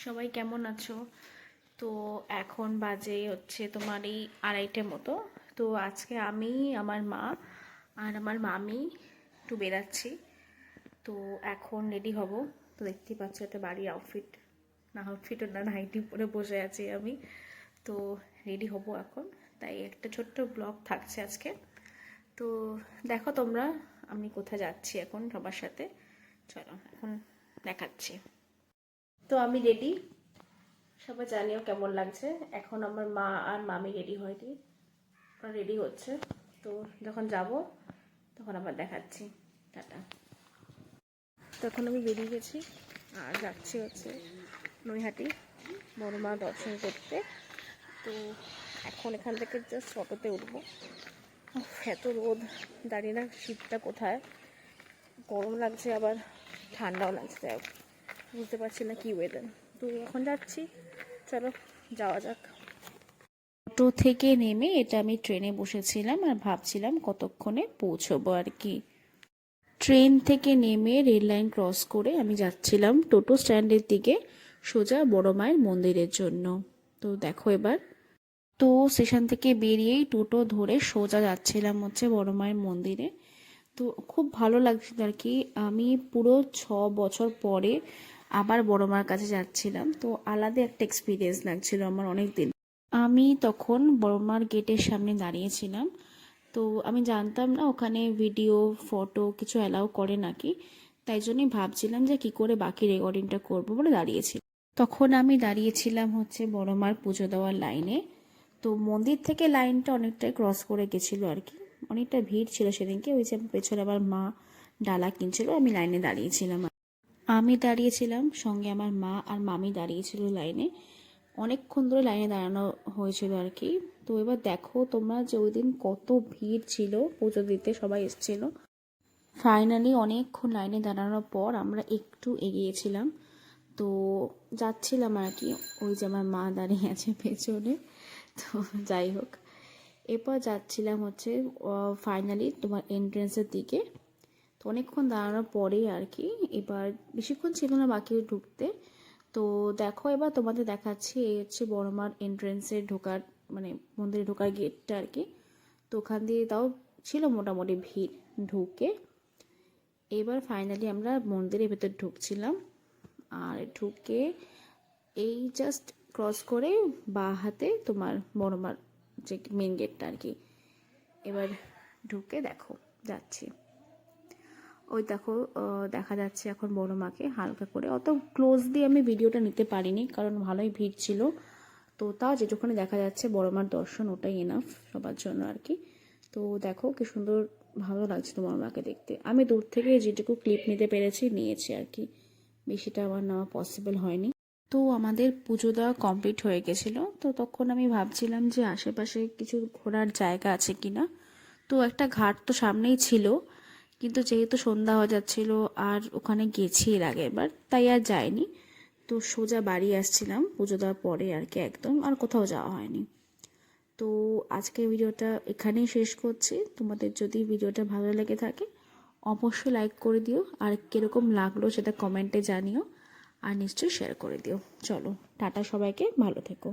সবাই কেমন আছো? তো এখন বাজে হচ্ছে তোমার এই 2:30 মতো। তো আজকে আমি, আমার মা আর আমার মামি একটু বেরাচ্ছি। তো এখন রেডি হব। তো দেখতেই পাচ্ছ একটা বাড়ির আউটফিটও না, নাইটি পরে বসে আছি আমি। তো রেডি হব এখন, তাই একটা ছোট্ট ব্লগ থাকছে আজকে। তো দেখো তোমরা আমি কোথায় যাচ্ছি এখন সবার সাথে। চলো এখন দেখাচ্ছি। তো আমি রেডি, সবাই জানিও কেমন লাগছে। এখন আমার মা আর মামি রেডি হয়নি, ওরা রেডি হচ্ছে। তো যখন যাব তখন আবার দেখাচ্ছি। টাটা। তখন আমি বেরিয়ে গেছি আর যাচ্ছি হচ্ছে নৈহাটি বড় মা দর্শন করতে। তো এখন এখান থেকে জাস্ট অটোতে উঠবো। এত রোদ, জানি না শীতটা কোথায়, গরম লাগছে আবার ঠান্ডাও লাগছে, বুঝতে পারছি না কি ওয়েদার। তো এখন যাচ্ছি, চলো যাওয়া যাক। অটো থেকে নেমে এটা আমি ট্রেনে বসেছিলাম আর ভাবছিলাম কতক্ষণে পৌঁছবো আর কি। ট্রেন থেকে নেমে রেল লাইন ক্রস করে আমি যাচ্ছিলাম টোটো স্ট্যান্ডের দিকে, সোজা বড় মায়ের মন্দিরের জন্য। তো দেখো এবার, তো স্টেশন থেকে বেরিয়েই টোটো ধরে সোজা যাচ্ছিলাম হচ্ছে বড় মায়ের মন্দিরে। তো খুব ভালো লাগছিল আর কি। আমি পুরো 6 বছর পরে আবার বড় মার কাছে যাচ্ছিলাম, তো আলাদা একটা এক্সপিরিয়েন্স লাগছিল আমার অনেক দিন। আমি তখন বড় মার গেটের সামনে দাঁড়িয়েছিলাম। তো আমি জানতাম না ওখানে ভিডিও ফটো কিছু অ্যালাউ করে নাকি, তাই জন্যই ভাবছিলাম যে কি করে বাকি রেকর্ডিংটা করবো বলে দাঁড়িয়েছি। তখন আমি দাঁড়িয়েছিলাম হচ্ছে বড় মার পুজো দেওয়ার লাইনে। তো মন্দির থেকে লাইনটা অনেকটাই ক্রস করে গেছিলো আর কি, অনেকটা ভিড় ছিল সেদিনকে। ওই যে পেছনে আবার মা ডালা কিনছিল, আমি লাইনে দাঁড়িয়েছিলাম। আমি দাঁড়িয়েছিলাম, সঙ্গে আমার মা আর মামি দাঁড়িয়েছিল লাইনে। অনেকক্ষণ ধরে লাইনে দাঁড়ানো হয়েছিল আর কি। তো এবার দেখো তোমরা যে ওই দিন কত ভিড় ছিল, পুজো দিতে সবাই এসেছিল। ফাইনালি অনেকক্ষণ লাইনে দাঁড়ানোর পর আমরা একটু এগিয়েছিলাম, তো যাচ্ছিলাম আর কি। ওই যে আমার মা দাঁড়িয়ে আছে পেছনে। তো যাই হোক, এরপর যাচ্ছিলাম হচ্ছে ফাইনালি তোমার এন্ট্রেন্সের দিকে। তো অনেকক্ষণ দাঁড়ানোর পরেই আর কি, এবার বেশিক্ষণ ছিল না বাকি ঢুকতে। তো দেখো এবার তোমাদের দেখাচ্ছি, এই হচ্ছে বড় মার এন্ট্রেন্সে ঢোকার, মানে মন্দিরে ঢোকার গেটটা আর কি। তো ওখান দিয়ে তাও ছিল মোটামুটি ভিড় ঢুকে। এবার ফাইনালি আমরা মন্দিরের ভেতর ঢুকছিলাম, আর ঢুকে এই জাস্ট ক্রস করে বাঁ হাতে তোমার বড় মার যে মেন গেটটা আর কি। এবার ঢুকে দেখো যাচ্ছি, ওই দেখো দেখা যাচ্ছে এখন বড় মাকে হালকা করে। অত ক্লোজলি আমি ভিডিওটা নিতে পারিনি কারণ ভালোই ভিড় ছিল। তো তাও যেটুকুনি দেখা যাচ্ছে বড় মার দর্শন, ওটাই এনাফ সবার জন্য আর কি। তো দেখো কি সুন্দর, ভালো লাগছে বড় মাকে দেখতে। আমি দূর থেকে যেটুকু ক্লিপ নিতে পেরেছি নিয়েছি আর কি, বেশিটা আমার নেওয়া পসিবল হয়নি। তো আমাদের পুজো দেওয়া কমপ্লিট হয়ে গেছিলো। তো তখন আমি ভাবছিলাম যে আশেপাশে কিছু ঘোরার জায়গা আছে কিনা। তো একটা ঘাট তো সামনেই ছিল, কিন্তু যেহেতু সন্ধ্যা হয়ে যাচ্ছিল আর ওখানে গেছি এর আগের বার, তাই আর যাইনি। তো সোজা বাড়ি আসছিলাম পুজো দেওয়ার পরে আর কি, একদম আর কোথাও যাওয়া হয়নি। তো আজকের ভিডিওটা এখানেই শেষ করছি। তোমাদের যদি ভিডিওটা ভালো লেগে থাকে অবশ্যই লাইক করে দিও, আর কীরকম লাগলো সেটা কমেন্টে জানিও, আর নিশ্চয়ই শেয়ার করে দিও। চলো টাটা, সবাইকে ভালো থেকো।